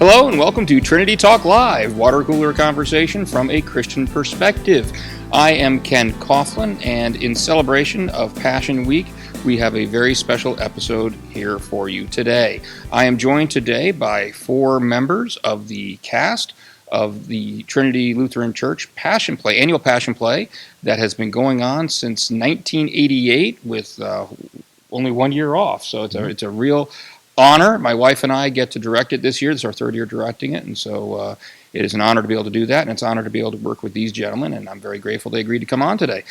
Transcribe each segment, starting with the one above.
Hello and welcome to Trinity Talk Live, water cooler conversation from a Christian perspective. I am Ken Coughlin, and in celebration of Passion Week, we have a very special episode here for you today. I am joined today by 4 members of the cast of the Trinity Lutheran Church Passion Play, annual Passion Play that has been going on since 1988 with only 1 year off. So it's a real honor. My wife and I get to direct it this year. This is our 3rd year directing it, and so it is an honor to be able to do that, and it's an honor to be able to work with these gentlemen, and I'm very grateful they agreed to come on today.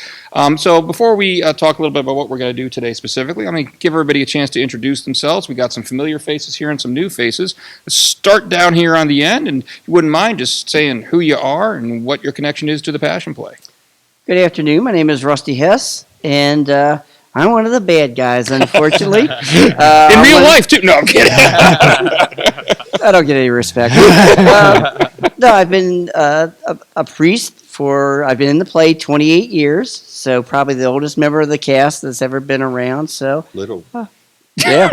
So before we talk a little bit about what we're going to do today specifically, I'm going to give everybody a chance to introduce themselves. We got some familiar faces here and some new faces. Let's start down here on the end, and if you wouldn't mind just saying who you are and what your connection is to the Passion Play. Good afternoon. My name is Rusty Hess, and I'm one of the bad guys, unfortunately. In real life, too. No, I'm kidding. I don't get any respect. No, I've been a priest I've been in the play 28 years, so probably the oldest member of the cast that's ever been around. So Little. Yeah.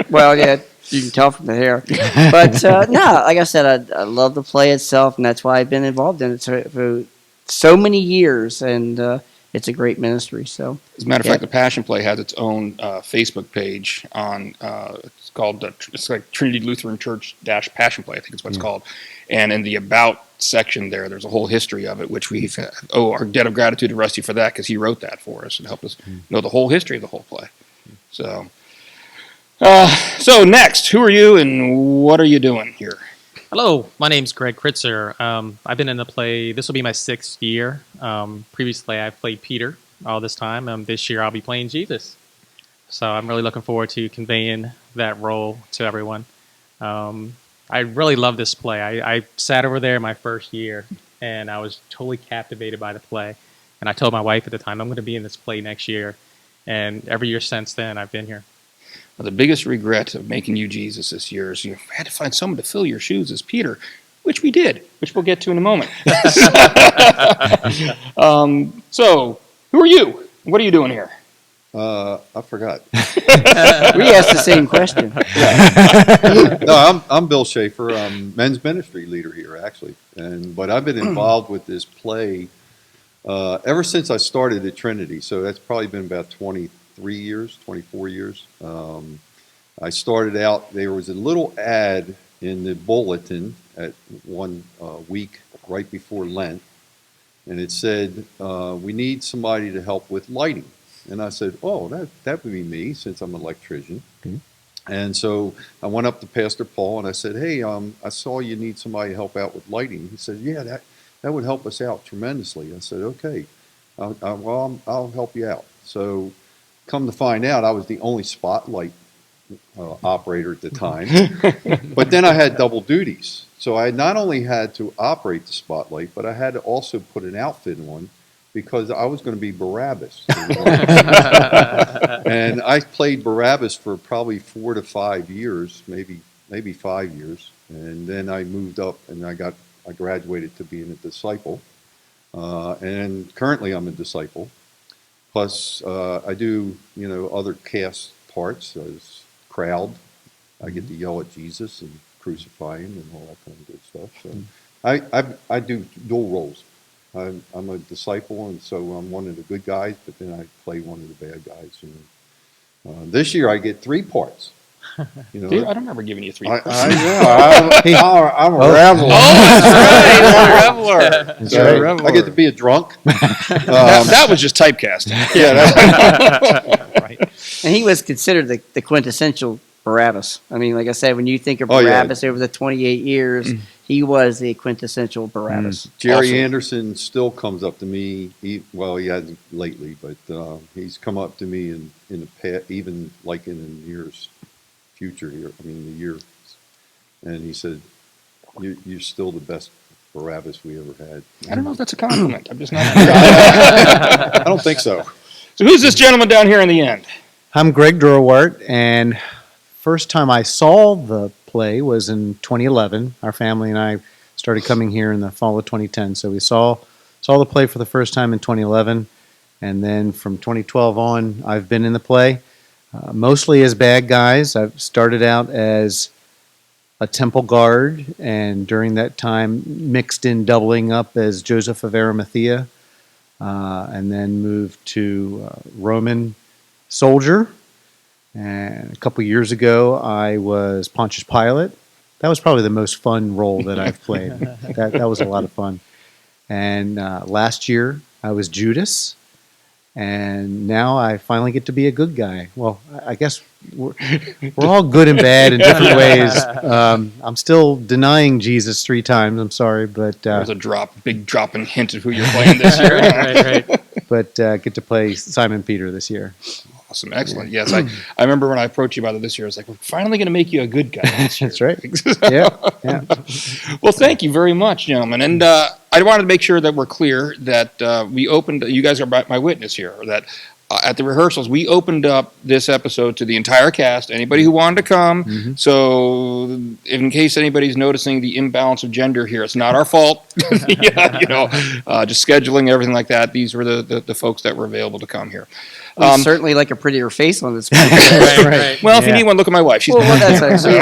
Well, yeah, you can tell from the hair. But no, like I said, I love the play itself, and that's why I've been involved in it for so many years, and it's a great ministry. So, as a matter of fact, the Passion Play has its own Facebook page on. It's called it's like Trinity Lutheran Church Passion Play. I think it's what it's called. And in the About section there's a whole history of it, which we owe our debt of gratitude to Rusty for that, because he wrote that for us and helped us know the whole history of the whole play. So, so next, who are you and what are you doing here? Hello, my name's Greg Kritzer. I've been in the play, this will be my 6th year. Previously, I played Peter all this time. This year, I'll be playing Jesus. So I'm really looking forward to conveying that role to everyone. I really love this play. I sat over there my first year, and I was totally captivated by the play. And I told my wife at the time, I'm going to be in this play next year. And every year since then, I've been here. Well, the biggest regret of making you Jesus this year is you had to find someone to fill your shoes as Peter, which we did, which we'll get to in a moment. So, who are you? What are you doing here? I forgot. we asked the same question. No, I'm Bill Schaefer. I'm men's ministry leader here, actually. But I've been involved with this play ever since I started at Trinity. So that's probably been about 24 years. I started out, there was a little ad in the bulletin at one week right before Lent, and it said, we need somebody to help with lighting. And I said, oh, that would be me, since I'm an electrician. Mm-hmm. And so I went up to Pastor Paul and I said, hey, I saw you need somebody to help out with lighting. He said, yeah, that would help us out tremendously. I said, okay, I'll help you out. So come to find out, I was the only spotlight operator at the time. But then I had double duties. So I not only had to operate the spotlight, but I had to also put an outfit on, because I was going to be Barabbas. And I played Barabbas for probably 4 to 5 years, maybe 5 years. And then I moved up and I graduated to being a disciple. And currently I'm a disciple. Plus, I do, other cast parts as crowd. I get to yell at Jesus and crucify him and all that kind of good stuff. So I do dual roles. I'm a disciple, and so I'm one of the good guys, but then I play one of the bad guys. This year I get 3 parts. Dude, I don't remember giving you 3 parts. I know. I'm a reveler. Oh, that's right. You're a reveler. I get to be a drunk. That was just typecasting. Yeah. Right. And he was considered the quintessential Barabbas. I mean, like I said, when you think of Barabbas over the 28 years, he was the quintessential Barabbas. Jerry Anderson still comes up to me. He hasn't lately, but he's come up to me in the past, even like in the year's future here. I mean, the year, and he said, "You're still the best Barabbas we ever had." I don't know if that's a compliment. I'm just not. I don't think so. So who's this gentleman down here in the end? I'm Greg Durwart, and first time I saw the play was in 2011. Our family and I started coming here in the fall of 2010, so we saw the play for the first time in 2011, and then from 2012 on, I've been in the play, mostly as bad guys. I've started out as a a temple guard, and during that time mixed in doubling up as Joseph of Arimathea, and then moved to Roman soldier. And a couple years ago, I was Pontius Pilate. That was probably the most fun role that I've played. That was a lot of fun. And last year, I was Judas. And now I finally get to be a good guy. Well, I guess we're all good and bad in different ways. I'm still denying Jesus 3 times. I'm sorry, but There's a big drop and hint of who you're playing this year. Right. but get to play Simon Peter this year. Awesome, excellent. Yes, I remember when I approached you about it this year. I was like, we're finally going to make you a good guy this year. That's right. Yeah. Well, thank you very much, gentlemen. And I wanted to make sure that we're clear that we opened. You guys are my witness here. That at the rehearsals, we opened up this episode to the entire cast, anybody who wanted to come. Mm-hmm. So, in case anybody's noticing the imbalance of gender here, it's not our fault. Just scheduling, everything like that. These were the folks that were available to come here. Certainly like a prettier face on this. Right. Well, if you need one, look at my wife. She's That's actually,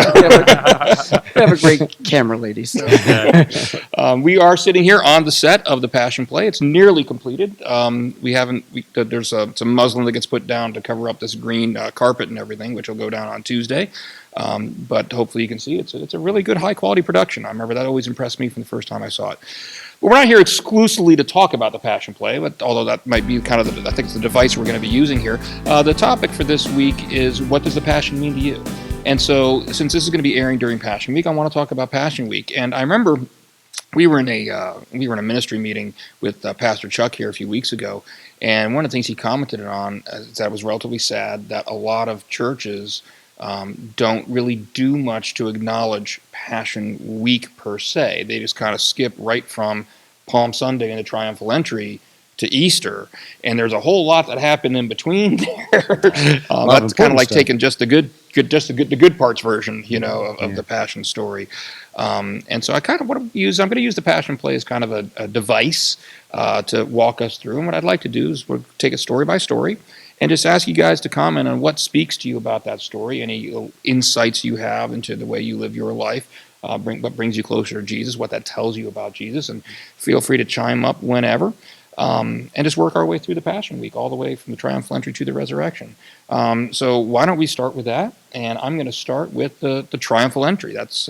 we have a great camera lady. So. we are sitting here on the set of the Passion Play. It's nearly completed. There's some muslin that gets put down to cover up this green carpet and everything, which will go down on Tuesday. But hopefully you can see it's a really good high quality production. I remember that always impressed me from the first time I saw it. But we're not here exclusively to talk about the Passion Play, but although that might be kind of I think it's the device we're going to be using here. The topic for this week is, what does the Passion mean to you? And so, since this is going to be airing during Passion Week, I want to talk about Passion Week. And I remember we were in a ministry meeting with Pastor Chuck here a few weeks ago, and one of the things he commented on is that it was relatively sad that a lot of churches don't really do much to acknowledge Passion Week per se. They just kind of skip right from Palm Sunday and the Triumphal Entry to Easter, and there's a whole lot that happened in between there. That's kind of like taking just the good parts version, of the Passion story. And so I kind of want to I'm going to use the Passion Play as kind of a device to walk us through. And what I'd like to do is we'll take it story by story and just ask you guys to comment on what speaks to you about that story, any insights you have into the way you live your life, what brings you closer to Jesus, what that tells you about Jesus, and feel free to chime up whenever, and just work our way through the Passion Week, all the way from the Triumphal Entry to the Resurrection. So why don't we start with that? And I'm going to start with the Triumphal Entry. That's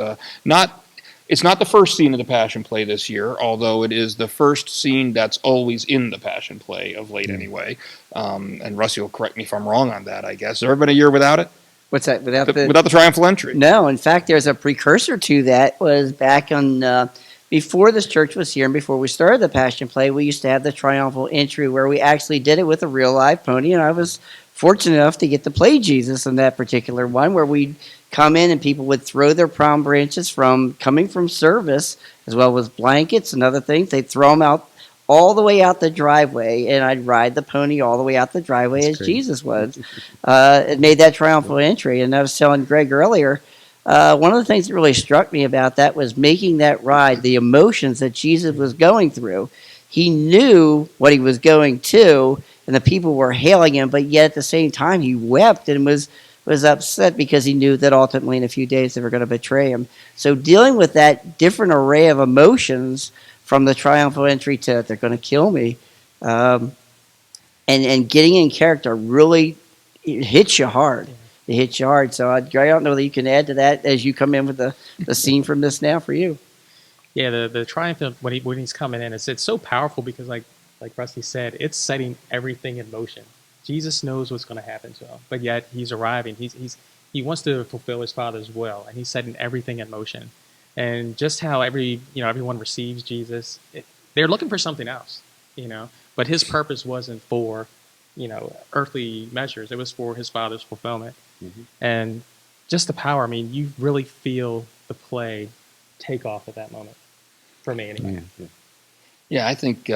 It's not the first scene of the Passion Play this year, although it is the first scene that's always in the Passion Play of late anyway. And Rusty will correct me if I'm wrong on that, I guess. Has there ever been a year without it? What's that? Without the Triumphal Entry? No, in fact, there's a precursor to that. Was back on before this church was here and before we started the Passion Play, we used to have the Triumphal Entry where we actually did it with a real live pony, and I was fortunate enough to get to play Jesus in that particular one, where we'd come in and people would throw their palm branches coming from service, as well as blankets and other things. They'd throw them out all the way out the driveway, and I'd ride the pony all the way out the driveway. That's as great. Jesus was. It made that Triumphal Entry. And I was telling Greg earlier, one of the things that really struck me about that was making that ride, the emotions that Jesus was going through. He knew what he was going to, and the people were hailing him, but yet at the same time he wept and was upset because he knew that ultimately in a few days they were going to betray him. So dealing with that different array of emotions, from the Triumphal Entry to they're going to kill me, and getting in character really hits you hard. It hits you hard. So I don't know that you can add to that as you come in with the scene from this now for you. Yeah, the Triumphal, when he's coming in, it's so powerful because like Rusty said, it's setting everything in motion. Jesus knows what's going to happen to him, but yet he's arriving. He wants to fulfill his Father's will, and he's setting everything in motion. And just how everyone receives Jesus, they're looking for something else, But his purpose wasn't for, earthly measures. It was for his Father's fulfillment. Mm-hmm. And just the power. I mean, you really feel the play take off at that moment. For me, anyway. Yeah, I think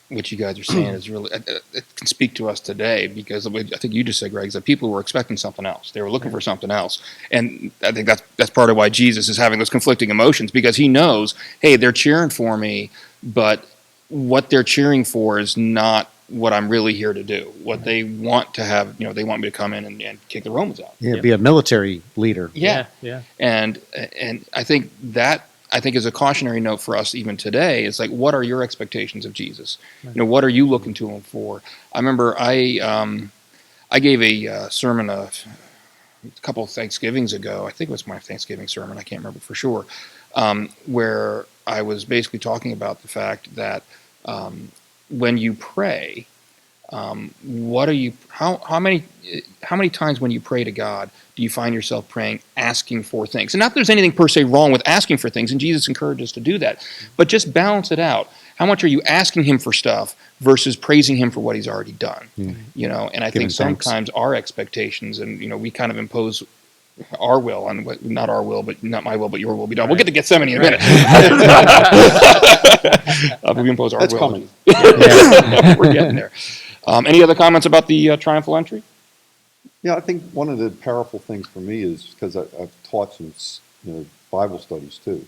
what you guys are saying is really, it can speak to us today, because I think you just said, Greg, is that people were expecting something else. They were looking for something else. And I think that's part of why Jesus is having those conflicting emotions, because he knows, hey, they're cheering for me, but what they're cheering for is not what I'm really here to do, what they want to have. They want me to come in and kick the Romans out. Yeah, be a military leader. Yeah. Yeah. And I think is a cautionary note for us even today. It's like, what are your expectations of Jesus? What are you looking to him for? I remember I gave a sermon a couple of Thanksgivings ago. I think it was my Thanksgiving sermon. I can't remember for sure, where I was basically talking about the fact that when you pray, how many times when you pray to God do you find yourself praying, asking for things? And not that there's anything per se wrong with asking for things, and Jesus encourages us to do that, but just balance it out. How much are you asking him for stuff versus praising him for what he's already done? And I think sometimes our expectations, and we kind of impose our will on not our will, but not my will, but your will be done. We'll get to Gethsemane in a minute. We impose our That's will. coming. We're getting there. Any other comments about the triumphal entry? Yeah, I think one of the powerful things for me is because I've taught some Bible studies too,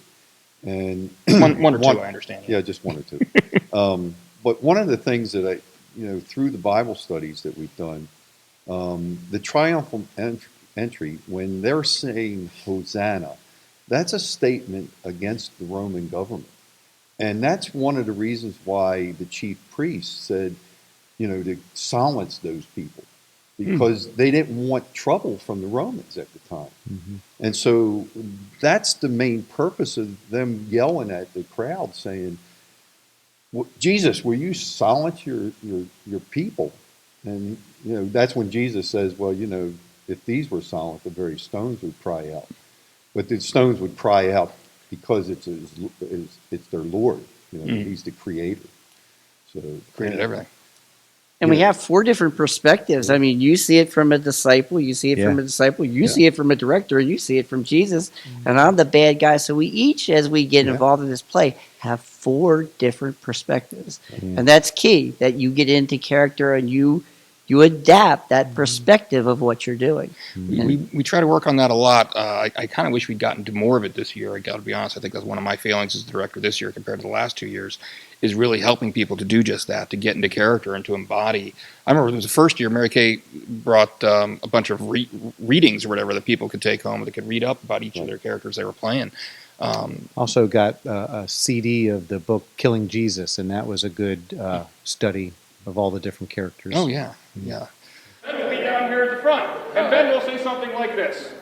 and one or two, I understand. Yeah, just one or two. But one of the things that I, through the Bible studies that we've done, the triumphal entry, when they're saying Hosanna, that's a statement against the Roman government, and that's one of the reasons why the chief priest said, to silence those people, because they didn't want trouble from the Romans at the time. And so that's the main purpose of them yelling at the crowd saying, Jesus, will you silence your people? And that's when Jesus says, well, if these were silent, the very stones would cry out. But the stones would cry out because it's their Lord. He's the creator. So Created everything. And we have 4 different perspectives. I mean, you see it from a disciple, you see it from a disciple, you see it from a director, and you see it from Jesus. And I'm the bad guy. So we each, as we get involved in this play, have 4 different perspectives. And that's key, that you get into character and you adapt that perspective of what you're doing. We try to work on that a lot. I kind of wish we'd gotten to more of it this year. I got to be honest. I think that's one of my failings as the director this year compared to the last 2 years, is really helping people to do just that, to get into character and to embody. I remember it was the first year Mary Kay brought a bunch of readings or whatever that people could take home, that could read up about each of their characters they were playing. Also got a CD of the book Killing Jesus, and that was a good study of all the different characters. Oh, yeah. Ben will be down here at the front, and Ben will say something like this.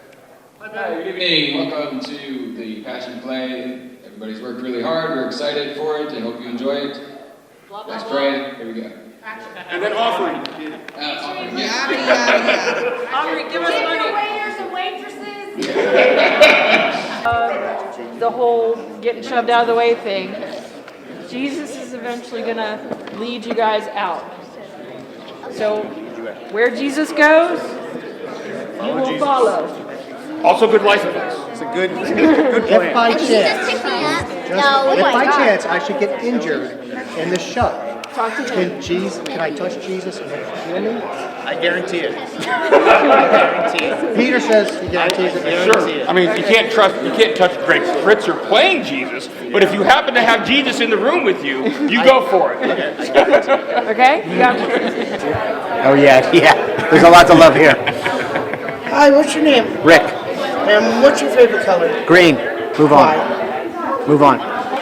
Hi, good evening. Welcome to the Passion Play. Everybody's worked really hard. We're excited for it. I hope you enjoy it. Let's pray. Here we go. And then offering. Offering, yes. Offering, give us money. Waiters and waitresses. The whole getting shoved out of the way thing. Jesus is eventually going to lead you guys out. So where Jesus goes, you will follow. Also good life advice. It's a good plan. If by chance I should get injured in the shove, Talk to him. can I touch Jesus and he'll heal me? I guarantee it. I guarantee it. Peter says he guarantees it. Sure. I mean, you can't touch Greg Fritzer playing Jesus, but if you happen to have Jesus in the room with you, you go for it. Okay? You got Oh yeah. There's a lot to love here. Hi, what's your name? Rick, And what's your favorite color? green. Move on. Move on.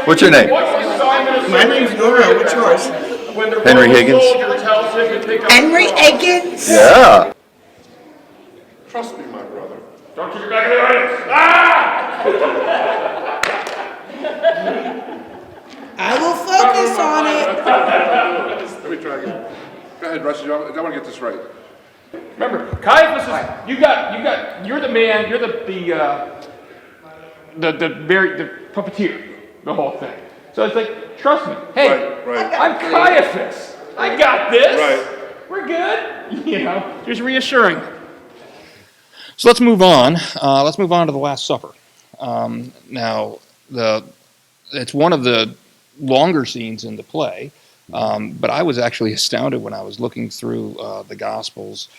What's your name? My name's Nora. What's yours? Henry Higgins. Henry Higgins. Yeah. Trust me, my brother. Don't keep your back in the audience. Ah! I will focus on it. Let me try again. Go ahead, Rusty. I want to get this right. Remember, Caiaphas is you're the man, you're the puppeteer, the whole thing. So it's like, trust me. Hey, Right. I'm Caiaphas. I got this. Right. We're good. Just reassuring. So let's move on. Let's move on to the Last Supper. Now, it's one of the longer scenes in the play, but I was actually astounded when I was looking through the Gospels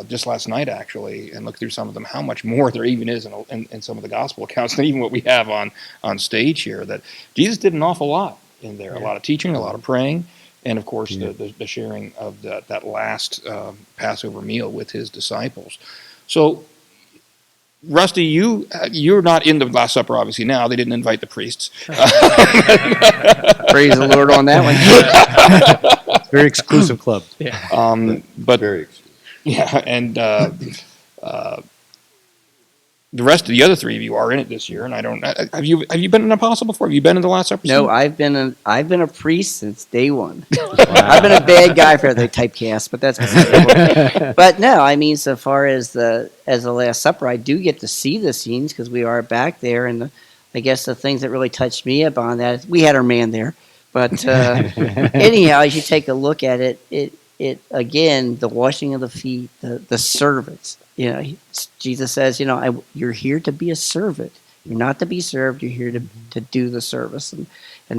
just last night, actually, and looked through some of them, how much more there even is in some of the Gospel accounts than even what we have on stage here, that Jesus did an awful lot in there, a lot of teaching, a lot of praying. and of course the sharing of that last Passover meal with his disciples. So, Rusty, you're not in the Last Supper obviously now. They didn't invite the priests. Praise the Lord on that one. It's a very exclusive club. But Very exclusive. yeah, and the rest of the other three of you are in it this year, and I don't. Have you been an apostle before? Have you been in the Last Supper? No, I've been a priest since day one. I've been a bad guy for the typecast, but that's but no, I mean, so far as the Last Supper, I do get to see the scenes because we are back there, and I guess the things that really touched me upon that, we had our man there, but anyhow, as you take a look at it, it again, the washing of the feet, the servants. You know, Jesus says, you're here to be a servant. You're not to be served. You're here to do the service. And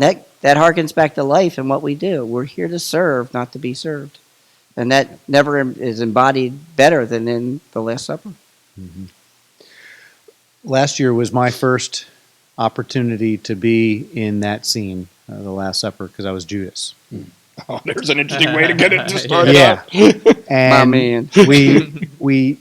that harkens back to life and what we do. We're here to serve, not to be served. And that never is embodied better than in the Last Supper. Mm-hmm. Last year was my first opportunity to be in that scene, the Last Supper, because I was Judas. Oh, there's an interesting way to get it to start. Yeah. And my man. we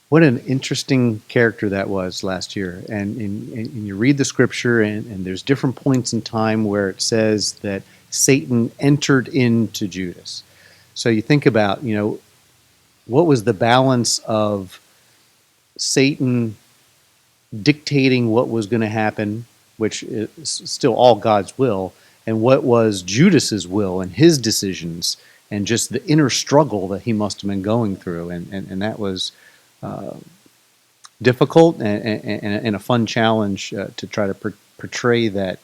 what an interesting character that was last year. And you read the scripture, and there's different points in time where it says that Satan entered into Judas. So you think about, what was the balance of Satan dictating what was going to happen, which is still all God's will, and what was Judas's will and his decisions, and just the inner struggle that he must have been going through. And that was difficult and a fun challenge to try to portray that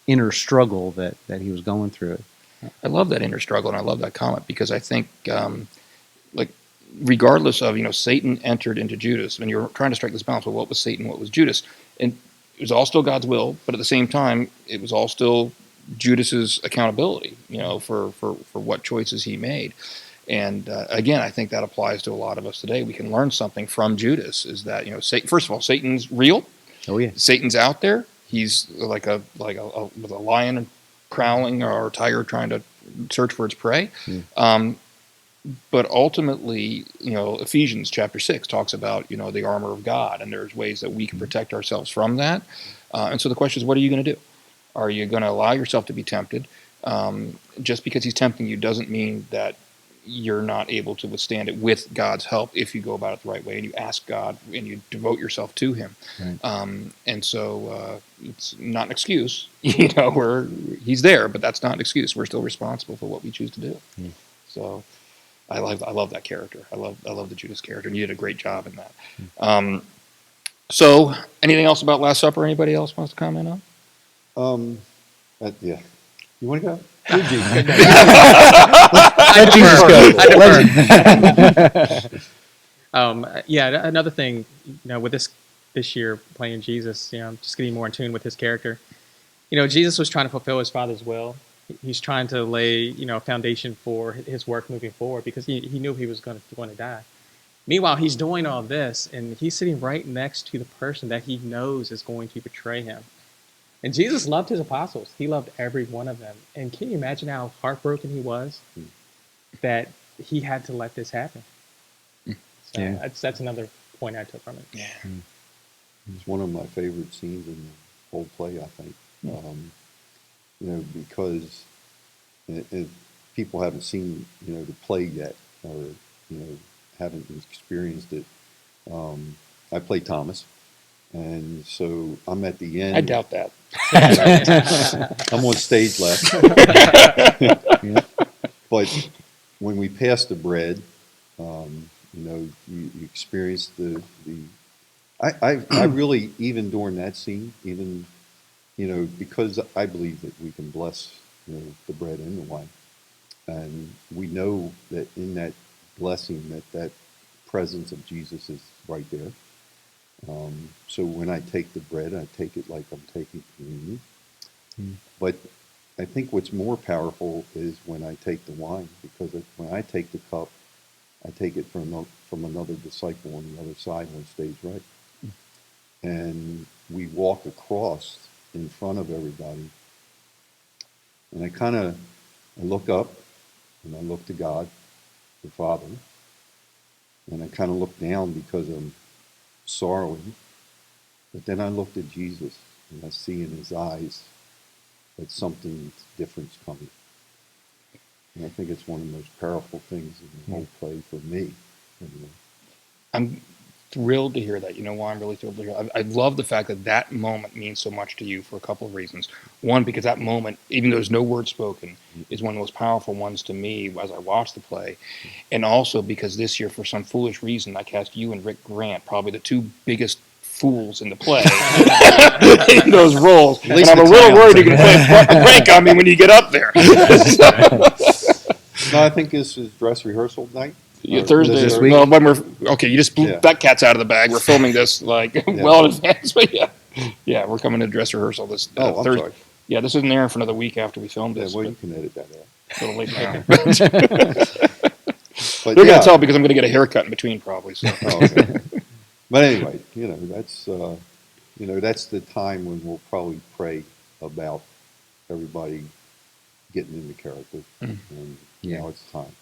inner struggle that he was going through. I love that inner struggle, and I love that comment because I think, regardless of, Satan entered into Judas, and you're trying to strike this balance. Well, what was Satan? What was Judas? And it was all still God's will, but at the same time, it was all still Judas's accountability, for what choices he made. And again, I think that applies to a lot of us today. We can learn something from Judas. Is that Satan, first of all, Satan's real. Oh yeah, Satan's out there. He's like a with a lion prowling or a tiger trying to search for its prey. But ultimately, Ephesians chapter 6 talks about the armor of God, and there's ways that we can protect ourselves from that. And so the question is, what are you going to do? Are you going to allow yourself to be tempted? Just because he's tempting you doesn't mean that you're not able to withstand it with God's help if you go about it the right way and you ask God and you devote yourself to him. Right. And so it's not an excuse, where he's there, but that's not an excuse. We're still responsible for what we choose to do. So I love that character. I love the Judas character, and you did a great job in that. So anything else about Last Supper anybody else wants to comment on? Yeah. You want to go? Yeah, another thing, with this year playing Jesus, just getting more in tune with his character. Jesus was trying to fulfill his Father's will. He's trying to lay, a foundation for his work moving forward because he knew he was going to die. Meanwhile, he's doing all this, and he's sitting right next to the person that he knows is going to betray him. And Jesus loved his apostles. He loved every one of them. And can you imagine how heartbroken he was that he had to let this happen? So Yeah. that's another point I took from it. Yeah. It's one of my favorite scenes in the whole play, I think. Because if people haven't seen, the play yet, or, haven't experienced it. I play Thomas. And so I'm at the end. I doubt that. I'm on stage left. But when we pass the bread, you experience the I really, even during that scene, even, because I believe that we can bless, the bread and the wine. And we know that in that blessing, that presence of Jesus is right there. So when I take the bread, I take it like I'm taking communion. But I think what's more powerful is when I take the wine, because when I take the cup, I take it from another disciple on the other side on stage right. And we walk across in front of everybody. And I kind of I look up, and I look to God, the Father, and I kind of look down because I'm sorrowing. But then I looked at Jesus, and I see in his eyes that something different's coming. And I think it's one of the most powerful things in the whole play for me. Anyway. I'm thrilled to hear that. You know why I'm really thrilled to hear? I love the fact that that moment means so much to you for a couple of reasons. One, because that moment, even though there's no word spoken, is one of the most powerful ones to me as I watch the play. And also because this year, for some foolish reason, I cast you and Rick Grant, probably the two biggest fools in the play, in those roles. And I'm a little worried you're going to play a break on me when you get up there. No, I think this is dress rehearsal night. Yeah, Thursday. This week? Well, when we're okay, you just blew Yeah. that cat's out of the bag. We're filming this like well in advance, but yeah, we're coming to dress rehearsal this I'm Thursday. sorry. Yeah, this isn't airing for another week after we filmed Yeah, this. well, but you can edit that out. a little late now. But They're yeah. gonna tell because I'm gonna get a haircut in between probably. So. Oh, okay. But anyway, that's that's the time when we'll probably pray about everybody getting into character, and now it's time.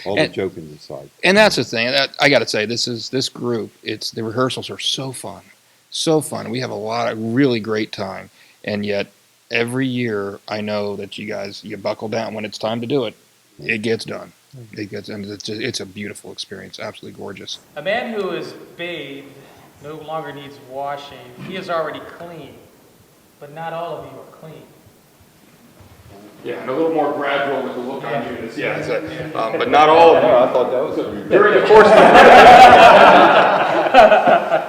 All the joking aside. And that's the thing. I got to say, this group. It's the rehearsals are so fun, so fun. We have a lot of really great time, and yet every year I know that you guys you buckle down when it's time to do it. It gets done. It's a beautiful experience. Absolutely gorgeous. A man who is bathed no longer needs washing. He is already clean, but not all of you are clean. Yeah, and a little more gradual with the look on you. Yeah, but not all of you. I thought that was During the course of the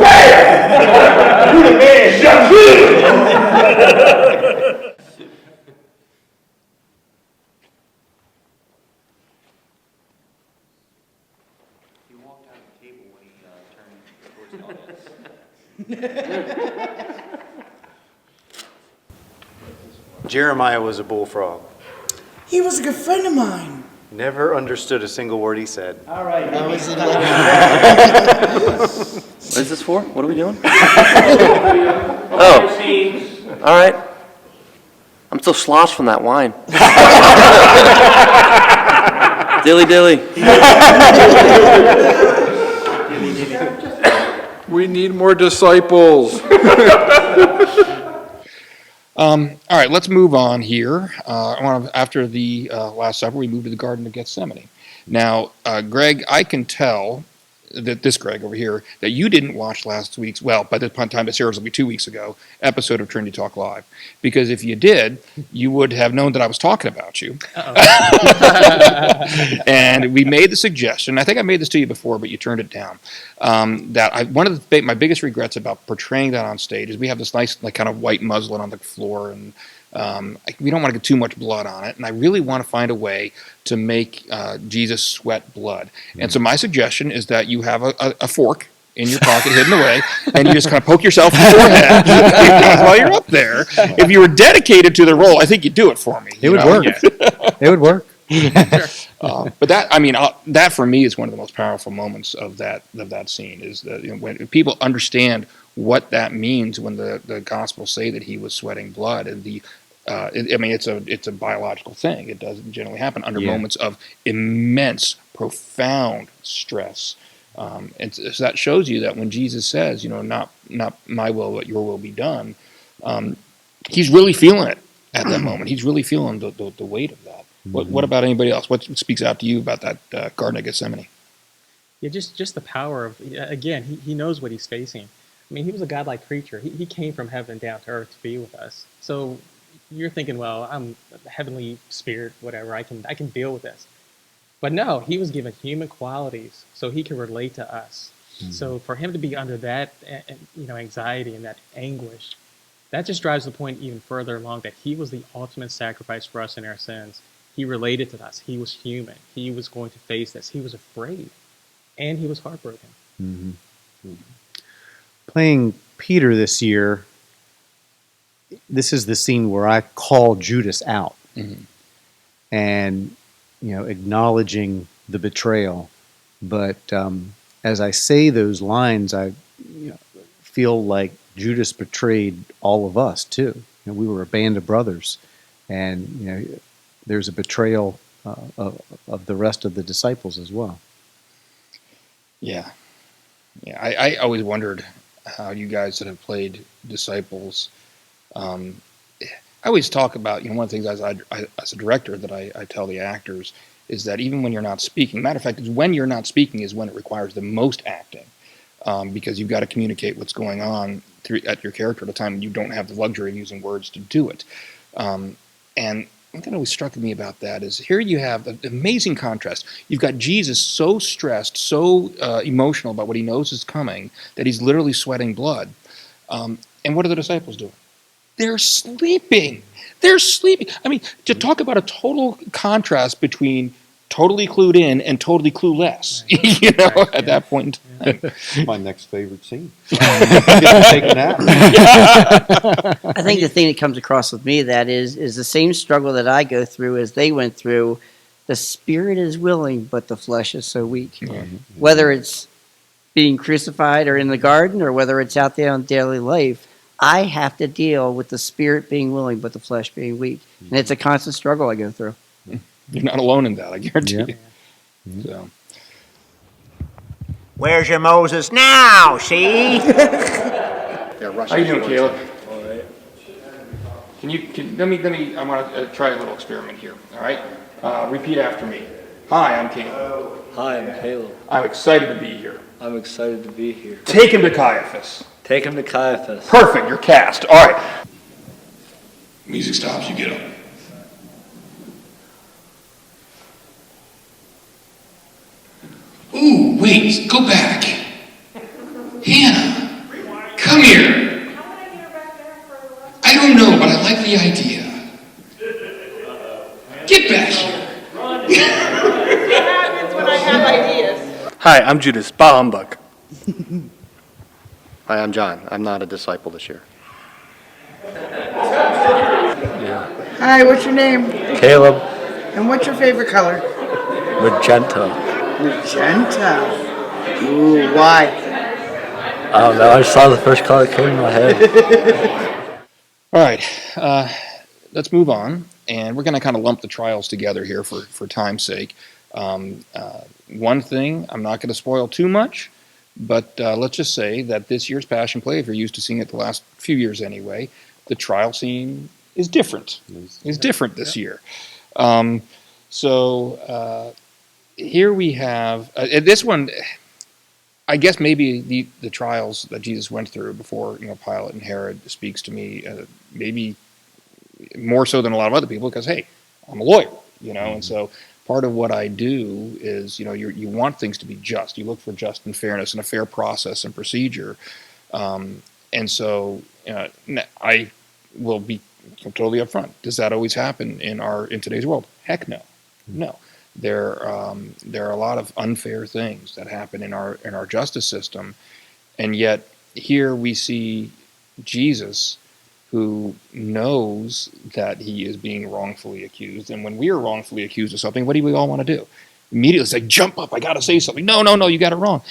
BAM! You're the man, shut He walked out of the table when he turned towards the audience. Jeremiah was a bullfrog. He was a good friend of mine. Never understood a single word he said. All right. What is this for? What are we doing? Oh. All right. I'm still sloshed from that wine. Dilly dilly. We need more disciples. All right, let's move on here. After the Last Supper, we moved to the Garden of Gethsemane. Now, Greg, I can tell that this Greg over here, that you didn't watch last week's, well, by the time this airs, it'll be 2 weeks ago, episode of Trinity Talk Live. Because if you did, you would have known that I was talking about you. And we made the suggestion, I think I made this to you before, but you turned it down, one of my biggest regrets about portraying that on stage is we have this nice kind of white muslin on the floor, and we don't want to get too much blood on it, and I really want to find a way to make Jesus sweat blood. And so my suggestion is that you have a fork in your pocket hidden away, and you just kind of poke yourself in the forehead while you're up there. If you were dedicated to the role, I think you'd do it for me. It would work. It would work. But that for me is one of the most powerful moments of that scene, is that when people understand what that means when the Gospels say that he was sweating blood, and it's a biological thing. It doesn't generally happen under moments of immense, profound stress. And so that shows you that when Jesus says, not my will, but your will be done, he's really feeling it at that moment. He's really feeling the weight of that. What about anybody else? What speaks out to you about that Garden of Gethsemane? Yeah, just the power of, again, he knows what he's facing. I mean, he was a godlike creature. He came from heaven down to earth to be with us. So you're thinking, well, I'm a heavenly spirit, whatever. I can deal with this. But no, he was given human qualities so he can relate to us. Mm-hmm. So for him to be under that, anxiety and that anguish, that just drives the point even further along that he was the ultimate sacrifice for us in our sins. He related to us. He was human. He was going to face this. He was afraid, and he was heartbroken. Mm-hmm. Mm-hmm. Playing Peter this year, this is the scene where I call Judas out, and acknowledging the betrayal. But as I say those lines, I feel like Judas betrayed all of us too. We were a band of brothers, and there's a betrayal of the rest of the disciples as well. Yeah. Yeah. I always wondered how you guys that have played disciples. I always talk about, one of the things as a director that I tell the actors is that even when you're not speaking, matter of fact, when you're not speaking is when it requires the most acting, because you've got to communicate what's going on at your character at a time, and you don't have the luxury of using words to do it. And what always struck me about that is here you have an amazing contrast. You've got Jesus so stressed, so emotional about what he knows is coming, that he's literally sweating blood. And what are the disciples doing? They're sleeping. They're sleeping. I mean, to talk about a total contrast between totally clued in and totally clueless, at that point in time. My next favorite scene. Take a nap. I think the thing that comes across with me that is the same struggle that I go through as they went through. The spirit is willing, but the flesh is so weak. Mm-hmm. Whether it's being crucified or in the garden, or whether it's out there in daily life, I have to deal with the spirit being willing, but the flesh being weak. And it's a constant struggle I go through. You're not alone in that, I guarantee you. Mm-hmm. So. Where's your Moses now, see? How you doing, Caleb? All right. Let me, I want to try a little experiment here, all right? Repeat after me. Hi, I'm Caleb. Hi, I'm Caleb. I'm excited to be here. I'm excited to be here. Take him to Caiaphas. Take him to Caiaphas. Perfect, you're cast. All right. Music stops, you get up. Ooh, wait, go back. Hannah, come here. I don't know, but I like the idea. Get back here. What happens when I have ideas? Hi, I'm Judas. Bah humbug. Hi, I'm John. I'm not a disciple this year. Yeah. Hi, what's your name? Caleb. And what's your favorite color? Magenta. Magenta. Ooh, why? I don't know. I saw the first color that came in my head. All right. Let's move on. And we're going to kind of lump the trials together here for time's sake. One thing, I'm not going to spoil too much, but let's just say that this year's Passion Play, if you're used to seeing it the last few years anyway, the trial scene is different. It's different this year. So here we have, this one, I guess maybe the trials that Jesus went through before Pilate and Herod speaks to me, maybe more so than a lot of other people, because, hey, I'm a lawyer, and so part of what I do is, you want things to be just. You look for just and fairness and a fair process and procedure. And so I will be totally upfront. Does that always happen in today's world? Heck no. No. There are a lot of unfair things that happen in our justice system, and yet here we see Jesus, who knows that he is being wrongfully accused. And when we are wrongfully accused of something, what do we all want to do? Immediately say, jump up, I got to say something. No, you got it wrong.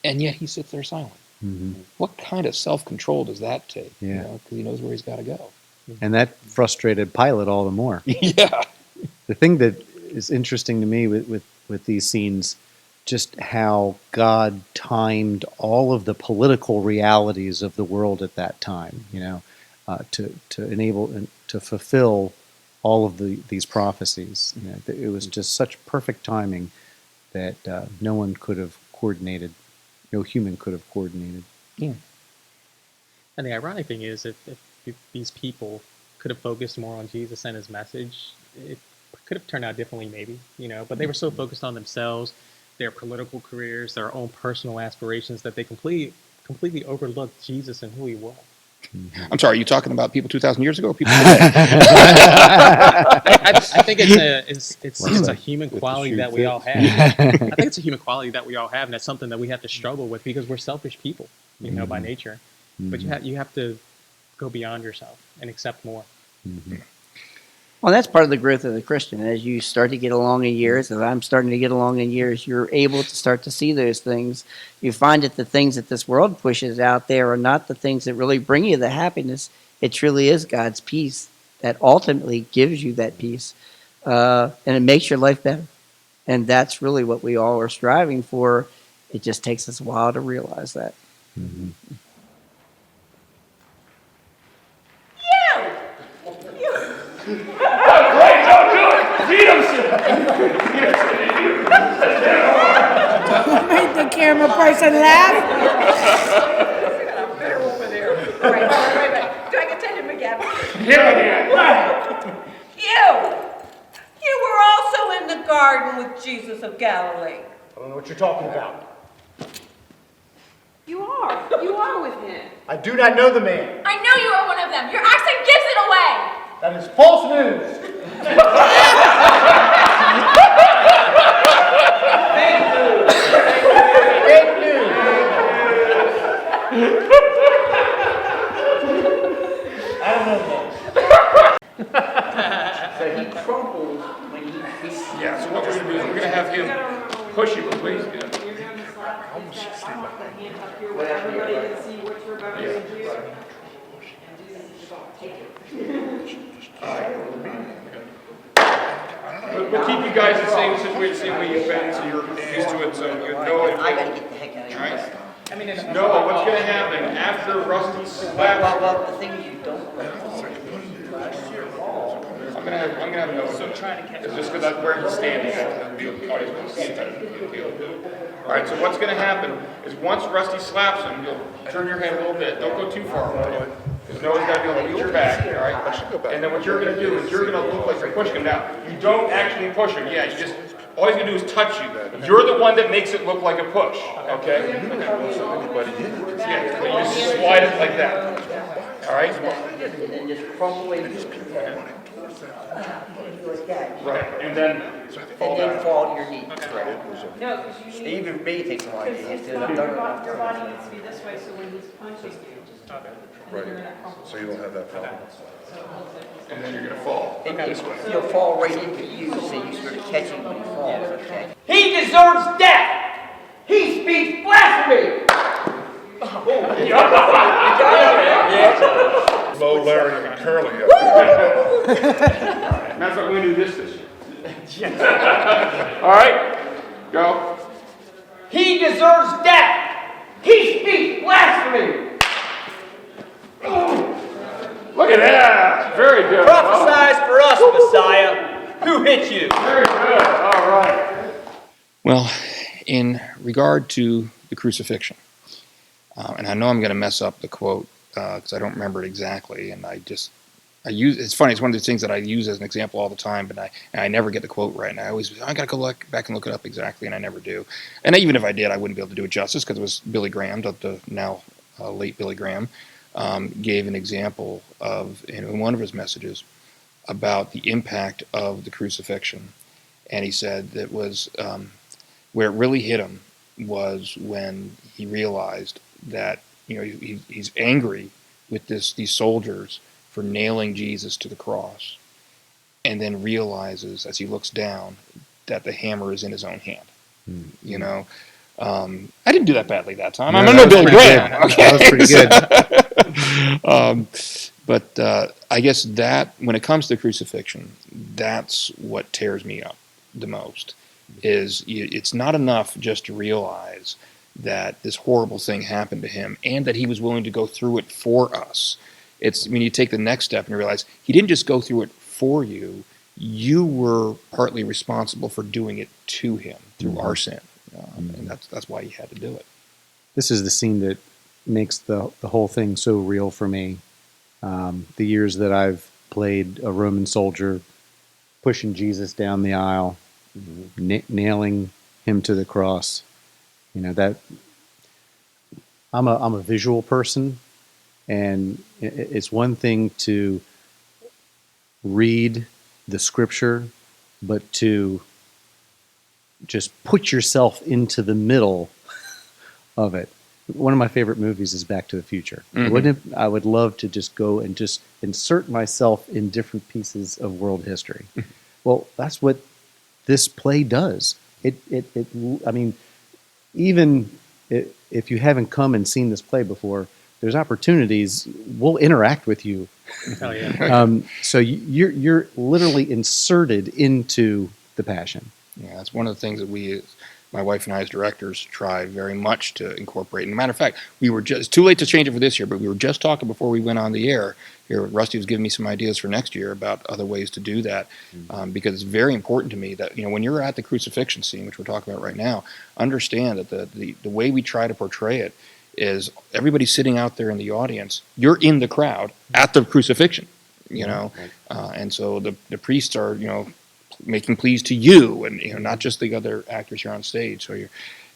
And yet he sits there silent. Mm-hmm. What kind of self-control does that take? Yeah. Because he knows where he's got to go. And that frustrated Pilate all the more. Yeah. The thing that is interesting to me with these scenes, just how God timed all of the political realities of the world at that time, to enable and to fulfill all of these prophecies. It was just such perfect timing that no one could have coordinated, no human could have coordinated. Yeah. And the ironic thing is, if these people could have focused more on Jesus and his message, it could have turned out differently, maybe, but they were so focused on themselves, their political careers, their own personal aspirations, that they completely overlooked Jesus and who he was. I'm sorry, are you talking about people 2,000 years ago or people today? I think it's a human quality that we all have. I think it's a human quality that we all have, and that's something that we have to struggle with because we're selfish people, by nature. Mm-hmm. But you have to go beyond yourself and accept more. Mm-hmm. Well, that's part of the growth of the Christian. As you start to get along in years, as I'm starting to get along in years, you're able to start to see those things. You find that the things that this world pushes out there are not the things that really bring you the happiness. It truly is God's peace that ultimately gives you that peace. and it makes your life better. And that's really what we all are striving for. It just takes us a while to realize that. Mm-hmm. Who made the camera person laugh? Do I get to him again? Yeah. You were also in the garden with Jesus of Galilee. I don't know what you're talking about. You are with him. I do not know the man. I know you are one of them. Your accent gives it away. That is false news. Fake news. I don't know that. So he crumbles when he Yeah, so what we're going to do is we're going to have him push you, please. Everybody can see what you're about to do. And Jesus is about to take it. We'll keep you guys the same way you've been, so you're used to it, so you know it. I gotta get the heck out of here. All right? No, what's going to happen after Rusty slaps... Well, the thing is you don't... I'm gonna have no. So trying to catch. It's just because where he's standing, the audience will see it. All right. So what's gonna happen is once Rusty slaps him, you'll turn your head a little bit. Don't go too far away. Because Noah's got to be able to reach your back. All right. And then what you're gonna do is you're gonna look like you're pushing him. Now you don't actually push him. Yeah. You just all he's gonna do is touch you. You're the one that makes it look like a push. Okay. Yeah. You just slide it like that. All right. And then just crumble away. Right. And then fall down. Fall to your knees. No, because you need... Even me takes a while to get Your body needs to be this way, so when he's punching you, just... Right. So you don't have that problem. And then you're gonna fall. You'll fall right into you, so you start catching when he falls, okay? He deserves death. He speaks blasphemy. Low, Larry, and Curly. That's what we're gonna do this year. All right, go. He deserves death. He speaks blasphemy. Look at that. Very good. Prophesize for us, Messiah. Who hit you? Very good. All right. Well, in regard to the crucifixion, and I know I'm going to mess up the quote because I don't remember it exactly, and I use. It's funny. It's one of those things that I use as an example all the time, but I never get the quote right. And I got to go back and look it up exactly, and I never do. And even if I did, I wouldn't be able to do it justice because it was Billy Graham, the now late Billy Graham, gave an example of in one of his messages about the impact of the crucifixion, and he said that was where it really hit him was when he realized that he's angry with these soldiers for nailing Jesus to the cross, and then realizes as he looks down that the hammer is in his own hand. I didn't do that badly that time. I'm no Billy Graham. Okay? That was pretty good. But I guess that when it comes to crucifixion, that's what tears me up the most. Is it's not enough just to realize that this horrible thing happened to him and that he was willing to go through it for us. It's when you take the next step and you realize he didn't just go through it for you. You were partly responsible for doing it to him through our sin. And that's why he had to do it. This is the scene that makes the whole thing so real for me. The years that I've played a Roman soldier, pushing Jesus down the aisle, nailing him to the cross. That I'm a visual person, and it's one thing to read the scripture, but to just put yourself into the middle of it. One of my favorite movies is Back to the Future. I would love to just go and just insert myself in different pieces of world history. Well, that's what this play does. I mean, even if you haven't come and seen this play before, there's opportunities. We'll interact with you Oh, yeah. So you're literally inserted into the Passion. Yeah, that's one of the things that my wife and I as directors, try very much to incorporate. And matter of fact, it's too late to change it for this year, but we were just talking before we went on the air here. Rusty was giving me some ideas for next year about other ways to do that, because it's very important to me that, when you're at the crucifixion scene, which we're talking about right now, understand that the way we try to portray it is everybody sitting out there in the audience, you're in the crowd at the crucifixion, and so the priests are, making pleas to you, and not just the other actors here on stage.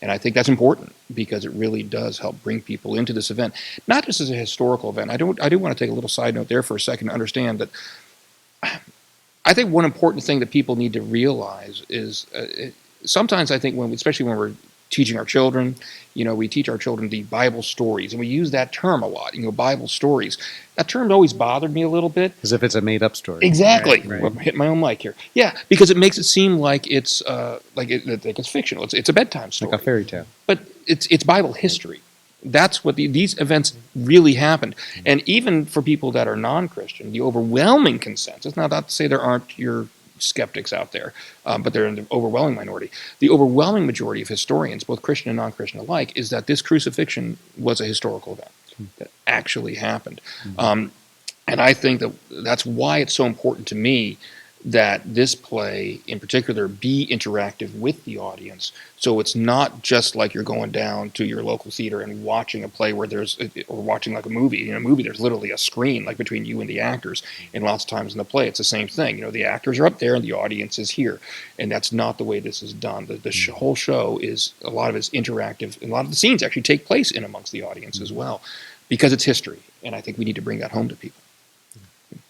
And I think that's important because it really does help bring people into this event, not just as a historical event. I do want to take a little side note there for a second to understand that I think one important thing that people need to realize is sometimes I think especially when we're teaching our children, we teach our children the Bible stories, and we use that term a lot, Bible stories. That term always bothered me a little bit. As if it's a made-up story. Exactly. Right. Well, I'm hitting my own mic here. Yeah, because it makes it seem like it's it's fictional. It's a bedtime story. Like a fairy tale. But it's Bible history. That's what these events really happened. And even for people that are non-Christian, the overwhelming consensus, now not to say there aren't your skeptics out there, but they're in the overwhelming minority. The overwhelming majority of historians, both Christian and non-Christian alike, is that this crucifixion was a historical event that actually happened. And I think that's why it's so important to me that this play in particular be interactive with the audience. So it's not just like you're going down to your local theater and watching a play or watching like a movie. In a movie, there's literally a screen like between you and the actors. And lots of times in the play, it's the same thing. The actors are up there and the audience is here. And that's not the way this is done. The whole show a lot of it's interactive. And a lot of the scenes actually take place in amongst the audience as well, because it's history. And I think we need to bring that home to people.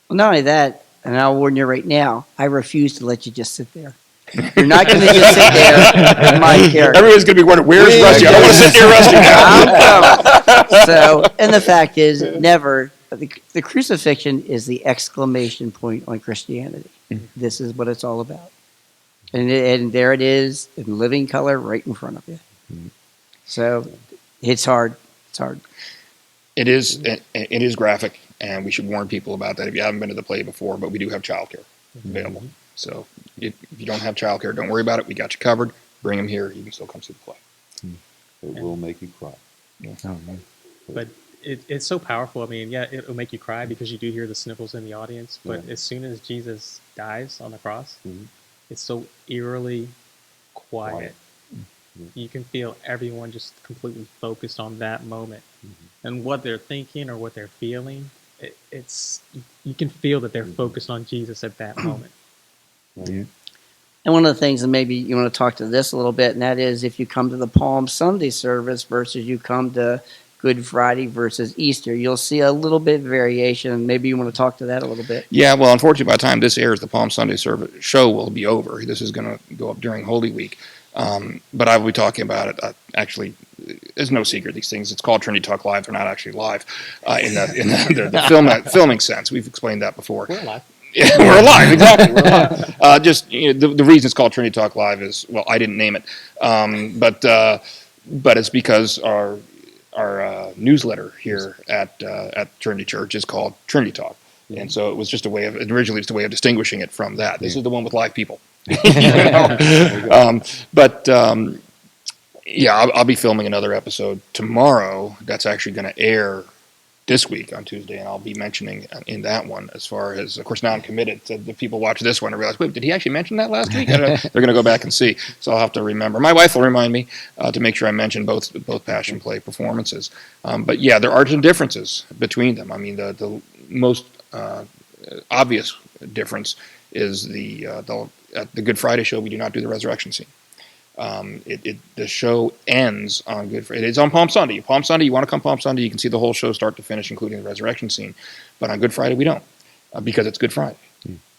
Well, not only that, and I'll warn you right now, I refuse to let you just sit there. You're not going to just sit there with my character. Everybody's going to be wondering, where's Rusty? I don't want to sit near Rusty now. So, and the fact is, never, the crucifixion is the exclamation point on Christianity. This is what it's all about. And there it is in living color right in front of you. So it's hard. It's hard. It is graphic, and we should warn people about that if you haven't been to the play before, but we do have childcare available. So if you don't have childcare, don't worry about it. We got you covered. Bring them here. You can still come see the play. It will make you cry. Yeah. But it's so powerful. I mean, yeah, it'll make you cry because you do hear the sniffles in the audience. But as soon as Jesus dies on the cross, it's so eerily quiet. You can feel everyone just completely focused on that moment. And what they're thinking or what they're feeling, you can feel that they're focused on Jesus at that moment. And one of the things, and maybe you want to talk to this a little bit, and that is if you come to the Palm Sunday service versus you come to Good Friday versus Easter, you'll see a little bit of variation. Maybe you want to talk to that a little bit. Yeah, well, unfortunately, by the time this airs, the Palm Sunday service show will be over. This is going to go up during Holy Week. But I will be talking about it. Actually, there's no secret. These things. It's called Trinity Talk Live. They're not actually live in the filming sense. We've explained that before. We're alive. Yeah, we're alive. Exactly, we're alive. Just the reason it's called Trinity Talk Live is, well, I didn't name it, but it's because our newsletter here at Trinity Church is called Trinity Talk, and so it was just originally it's a way of distinguishing it from that. This is the one with live people. I'll be filming another episode tomorrow that's actually going to air this week on Tuesday, and I'll be mentioning in that one, as far as, of course, now I'm committed to the people watch this one and realize, wait, did he actually mention that last week? They're going to go back and see, so I'll have to remember. My wife will remind me to make sure I mention both Passion Play performances. But yeah, there are some differences between them. I mean, the most obvious difference is at the Good Friday show, we do not do the resurrection scene. The show ends on Good Friday. It is on Palm Sunday. Palm Sunday, you want to come Palm Sunday, you can see the whole show start to finish, including the resurrection scene. But on Good Friday, we don't, because it's Good Friday.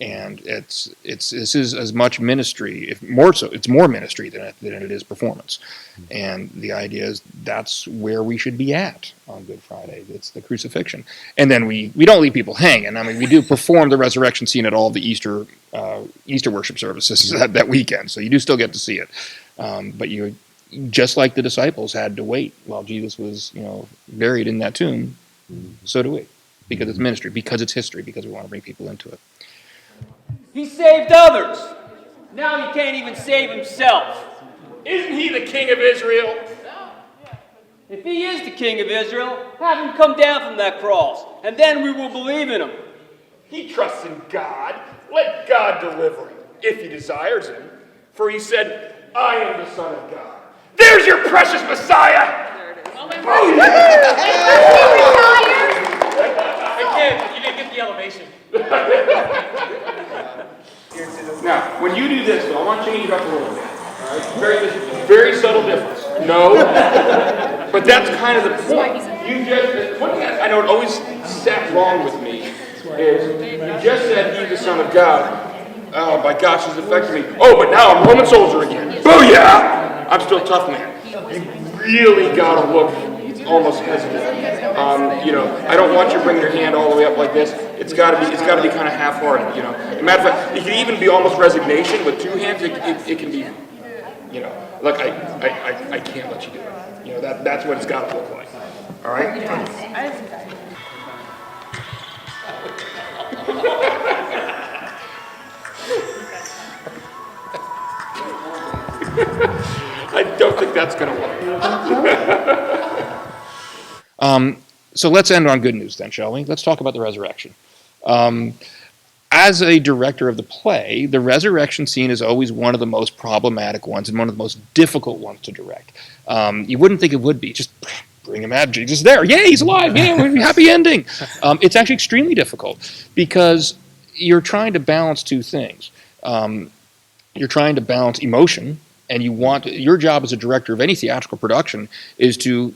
And this is as much ministry, if more so, it's more ministry than it is performance. And the idea is that's where we should be at on Good Friday. It's the crucifixion. And then we don't leave people hanging. I mean, we do perform the resurrection scene at all the Easter worship services that weekend. So you do still get to see it. But you, just like the disciples had to wait while Jesus was, buried in that tomb, so do we. because it's ministry, because it's history, because we want to bring people into it. He saved others. Now he can't even save himself. Isn't he the king of Israel? If he is the king of Israel, have him come down from that cross, and then we will believe in him. He trusts in God. Let God deliver him, if he desires him. For he said, I am the Son of God. There's your precious Messiah! Again, you didn't get the elevation. Now, when you do this, though, I want to change it up a little bit. All right? Very subtle difference. No, but that's kind of the point. You just, one thing I know it always sat wrong with me is you just said he's the Son of God. Oh my gosh, he's affected me. Oh, but now I'm a Roman soldier again. Booyah! I'm still a tough man. You really gotta look almost hesitant. I don't want you to bring your hand all the way up like this. It's gotta be kind of half-hearted. As a matter of fact, it can even be almost resignation with two hands. It can be, look, I can't let you do it. That's what it's got to look like. All right. I don't think that's going to work. So let's end on good news then, shall we? Let's talk about the resurrection. As a director of the play, the resurrection scene is always one of the most problematic ones and one of the most difficult ones to direct. You wouldn't think it would be. Just bring him out. Jesus is there. Yay, he's alive. Yeah, happy ending. It's actually extremely difficult because you're trying to balance two things. You're trying to balance emotion, and your job as a director of any theatrical production is to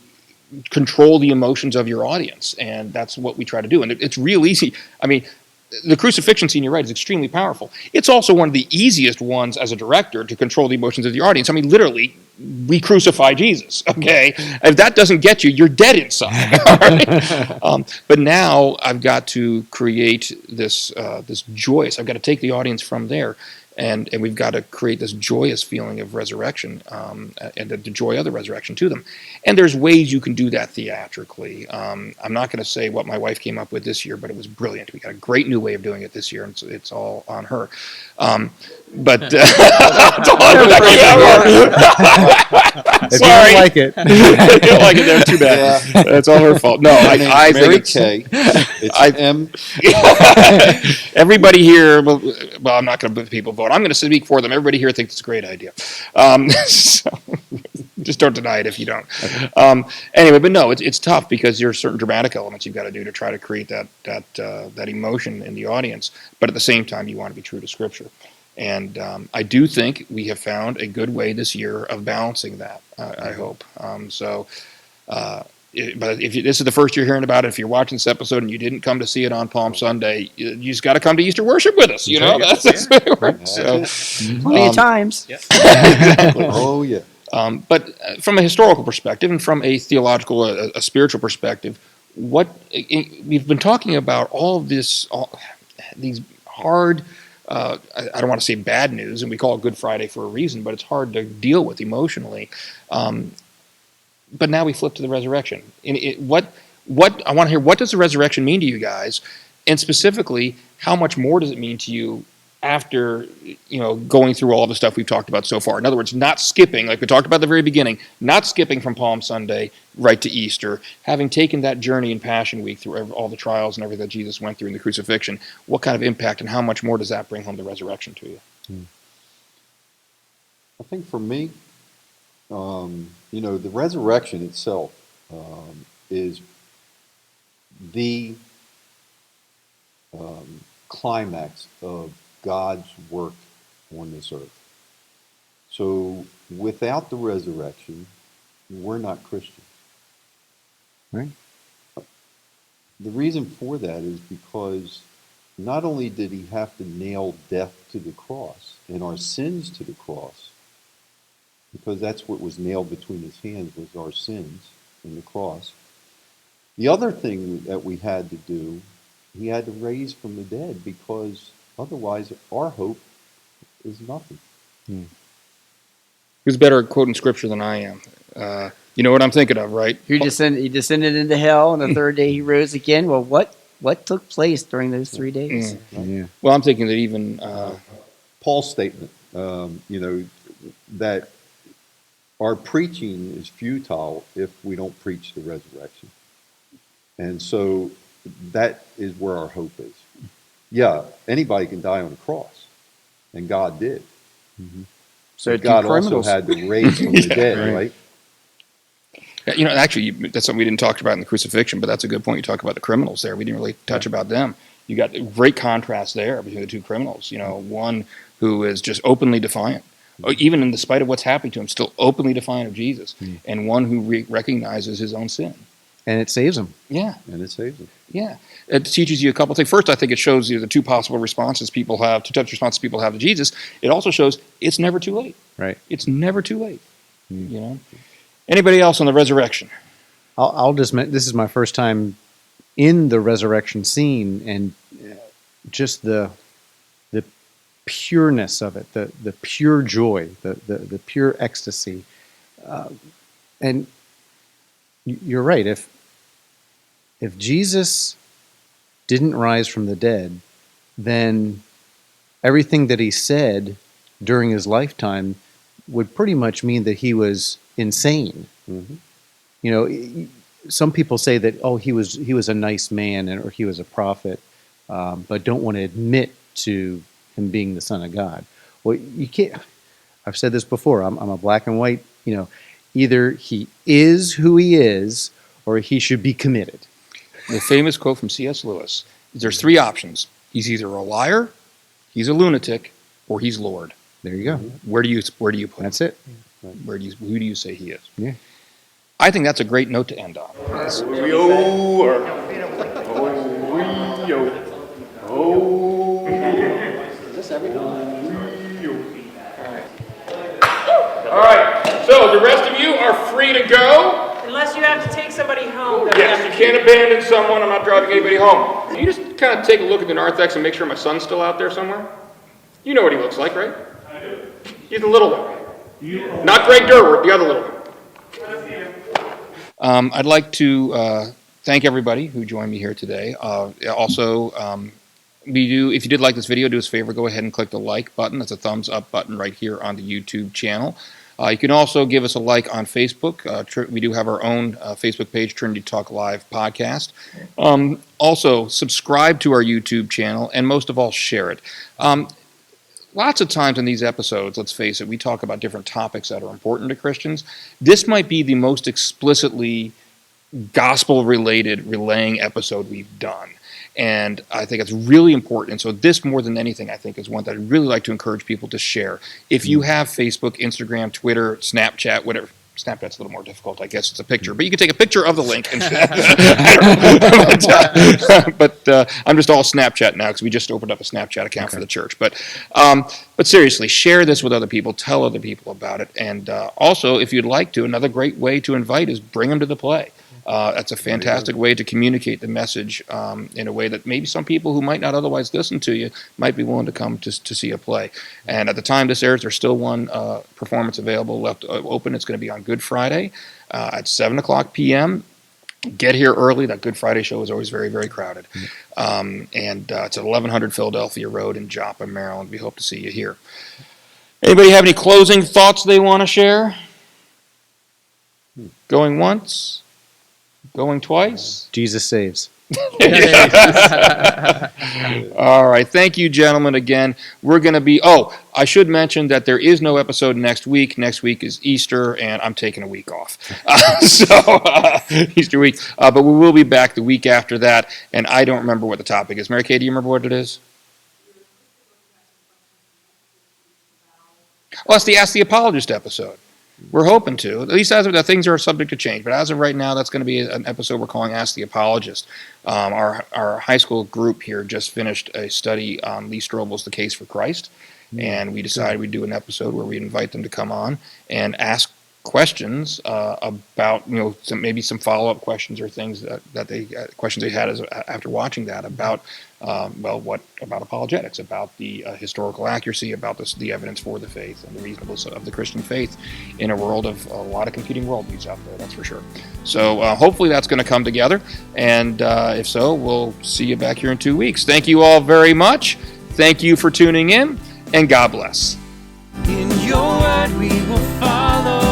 control the emotions of your audience, and that's what we try to do. And it's real easy. I mean, the crucifixion scene, you're right, is extremely powerful. It's also one of the easiest ones as a director to control the emotions of the audience. I mean, literally, we crucify Jesus, okay? If that doesn't get you, you're dead inside, all right? But now I've got to create this joyous, I've got to take the audience from there, and we've got to create this joyous feeling of resurrection and the joy of the resurrection to them. And there's ways you can do that theatrically. I'm not going to say what my wife came up with this year, but it was brilliant. We got a great new way of doing it this year, and it's all on her. But it's all on If Sorry. you don't like it. If you don't like it, then too bad. Yeah. That's all her fault. No, I think it's K. It's M. Everybody here, well, I'm not going to put people vote. I'm going to speak for them. Everybody here thinks it's a great idea. So just don't deny it if you don't. Anyway, but no, it's tough because there are certain dramatic elements you've got to do to try to create that emotion in the audience. But at the same time, you want to be true to Scripture. And I do think we have found a good way this year of balancing that, I hope. But if this is the first you're hearing about it, if you're watching this episode and you didn't come to see it on Palm Sunday, you just got to come to Easter worship with us. That's the way it works. Plenty of times. Exactly. Oh, yeah. But from a historical perspective and from a theological, a spiritual perspective, we've been talking about all of this, these hard, I don't want to say bad news, and we call it Good Friday for a reason, but it's hard to deal with emotionally. But now we flip to the resurrection. What I want to hear, what does the resurrection mean to you guys? And specifically, how much more does it mean to you after going through all the stuff we've talked about so far? In other words, not skipping, like we talked about at the very beginning, not skipping from Palm Sunday right to Easter, having taken that journey in Passion Week through all the trials and everything that Jesus went through in the crucifixion, what kind of impact and how much more does that bring home the resurrection to you? I think for me, the resurrection itself is the climax of God's work on this earth. So without the resurrection, we're not Christians. Right. The reason for that is because not only did he have to nail death to the cross and our sins to the cross, because that's what was nailed between his hands was our sins in the cross. The other thing that we had to do, he had to raise from the dead, because otherwise our hope is nothing. Who's better at quoting Scripture than I am? You know what I'm thinking of, right? He descended into hell, and the third day he rose again. Well, what what took place during those 3 days. Yeah. Well, I'm thinking that even Paul's statement, that our preaching is futile if we don't preach the resurrection. And so that is where our hope is. Yeah, anybody can die on a cross, and God did. Mm-hmm. So God also had to raise from the dead, right? Yeah, actually, that's something we didn't talk about in the crucifixion, but that's a good point. You talk about the criminals there. We didn't really touch about them. You got a great contrast there between the two criminals. One who is just openly defiant, even in the spite of what's happening to him, still openly defiant of Jesus, and one who recognizes his own sin. And it saves him. Yeah. And it saves him. Yeah. It teaches you a couple things. First, I think it shows you the two possible responses people have, two types of responses people have to Jesus. It also shows it's never too late. Right. It's never too late. Anybody else on the resurrection? I'll just mention, this is my first time in the resurrection scene, and just the pureness of it, the pure joy, the pure ecstasy. And you're right. If Jesus didn't rise from the dead, then everything that he said during his lifetime would pretty much mean that he was insane. Mm-hmm. Some people say that, he was a nice man, or he was a prophet, but don't want to admit to him being the Son of God. Well, you can't. I've said this before. I'm a black and white. Either he is who he is, or he should be committed. The famous quote from C.S. Lewis: "There's three options. He's either a liar, he's a lunatic, or he's Lord." There you go. Where do you put him? That's it. Who do you say he is? Yeah. I think that's a great note to end on. All right, so the rest of you are free to go. Unless you have to take somebody home. Yes, you can't abandon someone. I'm not driving anybody home. Can you just kind of take a look at the narthex and make sure my son's still out there somewhere? You know what he looks like, right? I do. He's the little one. Not Greg Durward, the other little one. I'd like to thank everybody who joined me here today. If you did like this video, do us a favor, go ahead and click the like button. That's a thumbs up button right here on the YouTube channel. You can also give us a like on Facebook. We do have our own Facebook page, Trinity Talk Live Podcast. Also, subscribe to our YouTube channel, and most of all, share it. Lots of times in these episodes, let's face it, we talk about different topics that are important to Christians. This might be the most explicitly gospel-related relaying episode we've done. And I think it's really important. And so this, more than anything, I think is one that I'd really like to encourage people to share. If you have Facebook, Instagram, Twitter, Snapchat, whatever. Snapchat's a little more difficult, I guess. It's a picture. But you can take a picture of the link. And but I'm just all Snapchat now because we just opened up a Snapchat account for the church. But seriously, share this with other people. Tell other people about it. And also, if you'd like to, another great way to invite is bring them to the play. That's a fantastic way to communicate the message in a way that maybe some people who might not otherwise listen to you might be willing to come to see a play. And at the time this airs, there's still one performance available left open. It's going to be on Good Friday at 7 o'clock p.m. Get here early. That Good Friday show is always very, very crowded. And it's at 1100 Philadelphia Road in Joplin, Maryland. We hope to see you here. Anybody have any closing thoughts they want to share? Going once? Going twice? Jesus saves. All right. Thank you, gentlemen, again. We're going to be... I should mention that there is no episode next week. Next week is Easter, and I'm taking a week off. Easter week. But we will be back the week after that, and I don't remember what the topic is. Mary Kay, do you remember what it is? Oh, it's the Ask the Apologist episode. We're hoping to. At least as of that, things are subject to change. But as of right now, that's going to be an episode we're calling Ask the Apologist. Our high school group here just finished a study on Lee Strobel's The Case for Christ. And we decided we'd do an episode where we'd invite them to come on and ask questions about, maybe some follow-up questions or things that they questions they had after watching that about what about apologetics, about the historical accuracy, about the evidence for the faith and the reasonableness of the Christian faith in a world of a lot of competing worldviews out there, that's for sure. So hopefully that's going to come together, and if so, we'll see you back here in 2 weeks. Thank you all very much. Thank you for tuning in, and God bless. In your word we will follow.